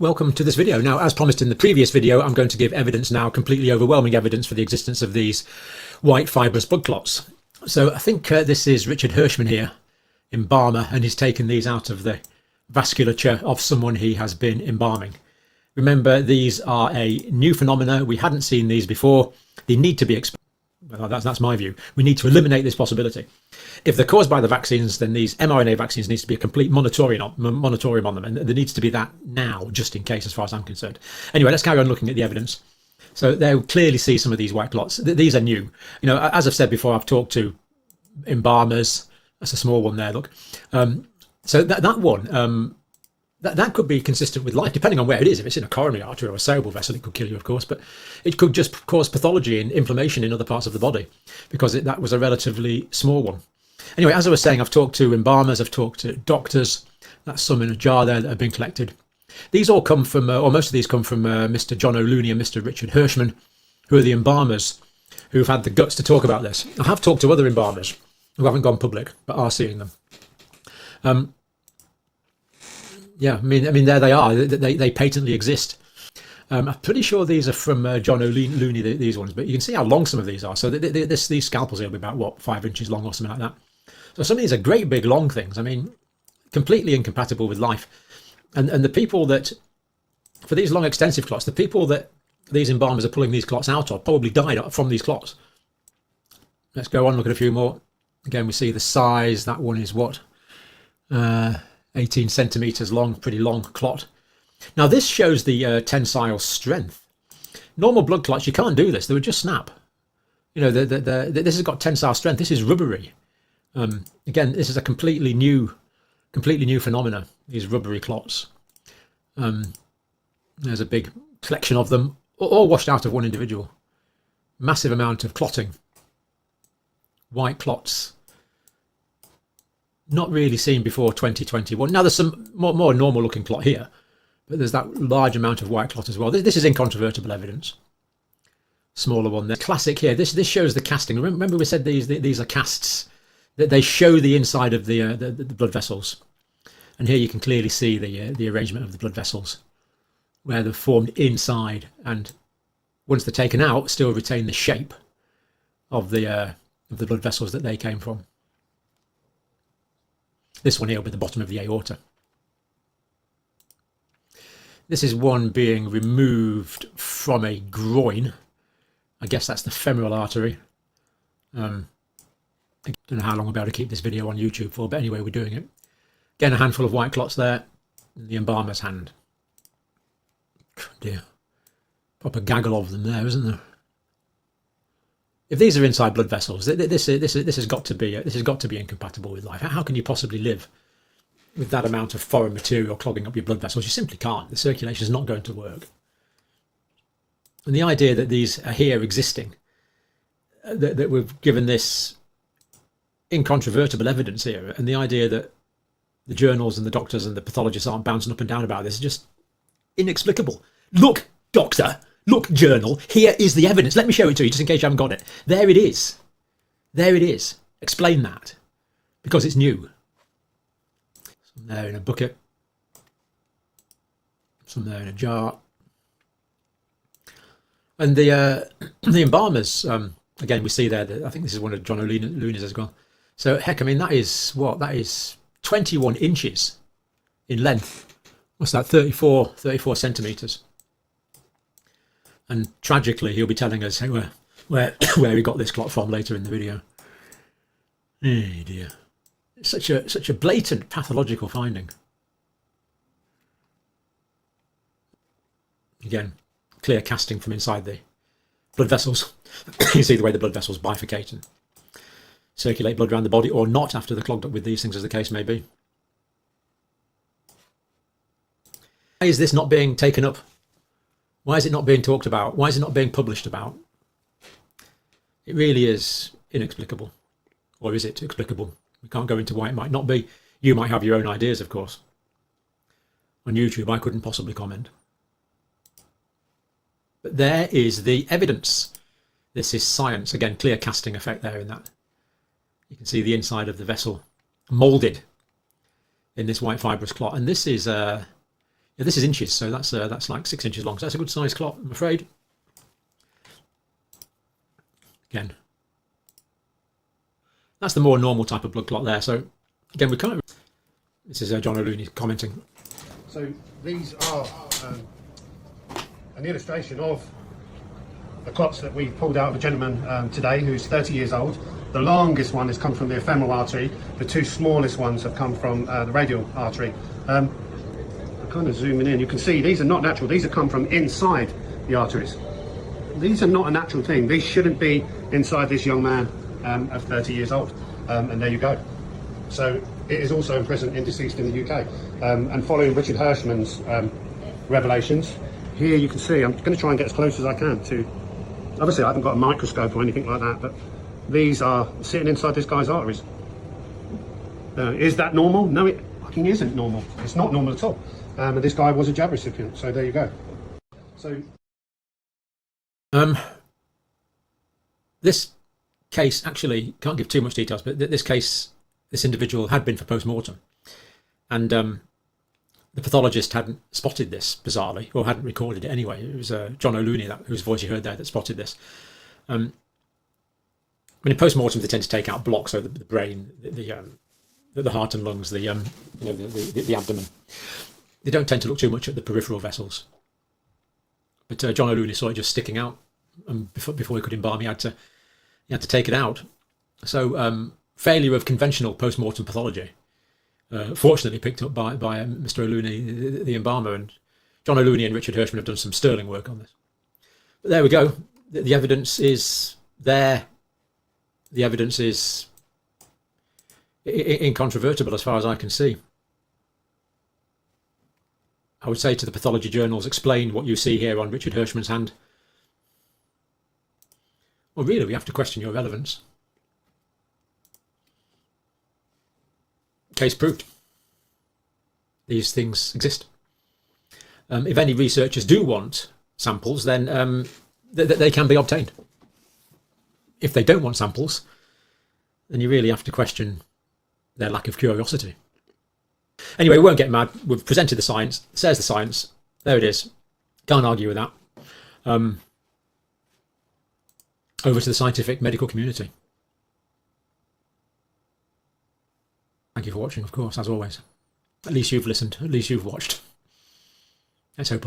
Welcome to this video. Now, as promised in the previous video, I'm going to give evidence now, completely overwhelming evidence for the existence of these white fibrous blood clots. So I think this is Richard Hirschman here, embalmer, and he's taken these out of the vasculature of someone he has been embalming. Remember, these are a new phenomena. We hadn't seen these before. They need to be well, that's my view. We need to eliminate this possibility. If they're caused by the vaccines, then these mRNA vaccines needs to be a complete moratorium on them, and there needs to be that now, just in case, as far as I'm concerned. Anyway, let's carry on looking at the evidence. So they'll clearly see some of these white clots. These are new. You know, as I've said before, I've talked to embalmers. That's a small one there, look. So that one, that could be consistent with life, depending on where it is. If it's in a coronary artery or a cerebral vessel, it could kill you, of course, but it could just cause pathology and inflammation in other parts of the body, because that was a relatively small one. Anyway, as I was saying, I've talked to embalmers, I've talked to doctors. That's some in a jar there that have been collected. These all come from, or most of these come from Mr. John O'Looney and Mr. Richard Hirschman, who are the embalmers who've had the guts to talk about this. I have talked to other embalmers who haven't gone public, but are seeing them. Yeah, I mean, there they are. They patently exist. I'm pretty sure these are from John O'Looney, these ones, but you can see how long some of these are. So these scalpels will be about, what, 5 inches long or something like that. So some of these are great big long things. I mean, completely incompatible with life. And the people that, for these long extensive clots, the people that these embalmers are pulling these clots out of probably died from these clots. Let's go on, look at a few more. Again, we see the size. That one is what? 18 centimeters long, pretty long clot. Now this shows the tensile strength. Normal blood clots, you can't do this. They would just snap. You know, this has got tensile strength. This is rubbery. Again, this is a completely new phenomena, these rubbery clots. There's a big collection of them, all washed out of one individual. Massive amount of clotting. White clots. Not really seen before 2021. Now there's some more normal looking clot here, but there's that large amount of white clot as well. This is incontrovertible evidence. Smaller one there. Classic here. This shows the casting. Remember we said these are casts. That they show the inside of the blood vessels, and here you can clearly see the arrangement of the blood vessels, where they're formed inside, and once they're taken out, still retain the shape of the blood vessels that they came from. This one here will be the bottom of the aorta. This is one being removed from a groin. I guess that's the femoral artery. I don't know how long we'll be able to keep this video on YouTube for, but anyway, we're doing it. Again, a handful of white clots there. The embalmer's hand. Dear. Proper gaggle of them there, isn't there? If these are inside blood vessels, this has got to be incompatible with life. How can you possibly live with that amount of foreign material clogging up your blood vessels? You simply can't. The circulation is not going to work. And the idea that these are here existing, that we've given this incontrovertible evidence here, and the idea that the journals and the doctors and the pathologists aren't bouncing up and down about this is just inexplicable. Look, doctor. Look, journal, here is the evidence. Let me show it to you, just in case you haven't got it. There it is. There it is. Explain that. Because it's new. Some there in a bucket. Some there in a jar. And the embalmers, again, we see there, I think this is one of John O'Looney's as well. So, heck, I mean, that is, what? That is 21 inches in length. What's that? 34 centimetres. And tragically, he'll be telling us where he got this clot from later in the video. Oh dear. It's such a blatant pathological finding. Again, clear casting from inside the blood vessels. You see the way the blood vessels bifurcate and circulate blood around the body, or not after they're clogged up with these things, as the case may be. Why is this not being taken up? Why is it not being talked about? Why is it not being published about? It really is inexplicable. Or is it explicable? We can't go into why it might not be. You might have your own ideas, of course. On YouTube, I couldn't possibly comment. But there is the evidence. This is science. Again, clear casting effect there in that. You can see the inside of the vessel moulded in this white fibrous clot. And this is Yeah, this is inches, so that's like 6 inches long. So that's a good sized clot, I'm afraid. Again, that's the more normal type of blood clot there. So again, we can't. This is John O'Looney commenting. So these are an illustration of the clots that we pulled out of a gentleman today who's 30 years old. The longest one has come from the ephemeral artery. The two smallest ones have come from the radial artery. I'm kind of zooming in. You can see these are not natural. These have come from inside the arteries. These are not a natural thing. These shouldn't be inside this young man of 30 years old. And there you go. So it is also present in deceased in the UK. And following Richard Hirschman's revelations, here you can see, I'm going to try and get as close as I can to, obviously I haven't got a microscope or anything like that, but these are sitting inside this guy's arteries. Is that normal? No, it fucking isn't normal. It's not normal at all. And this guy was a jab recipient, so there you go. So, this case, actually, can't give too much details, but this case, this individual had been for post-mortem, and the pathologist hadn't spotted this, bizarrely, or hadn't recorded it anyway. It was John O'Looney, whose voice you heard there, that spotted this. In post-mortem, they tend to take out blocks, so the brain, the heart and lungs, the abdomen. They don't tend to look too much at the peripheral vessels. But John O'Looney saw it just sticking out, and before he could embalm, he had to take it out. So failure of conventional post-mortem pathology, fortunately picked up by Mr. O'Looney, the embalmer, and John O'Looney and Richard Hirschman have done some sterling work on this. But there we go. The evidence is there. The evidence is incontrovertible as far as I can see. I would say to the pathology journals, explain what you see here on Richard Hirschman's hand. Well, really, we have to question your relevance. Case proved. These things exist. If any researchers do want samples, then they can be obtained. If they don't want samples, then you really have to question their lack of curiosity. Anyway, we won't get mad. We've presented the science. Says the science. There it is. Can't argue with that. Over to the scientific medical community. Thank you for watching, of course, as always. At least you've listened. At least you've watched. Let's hope others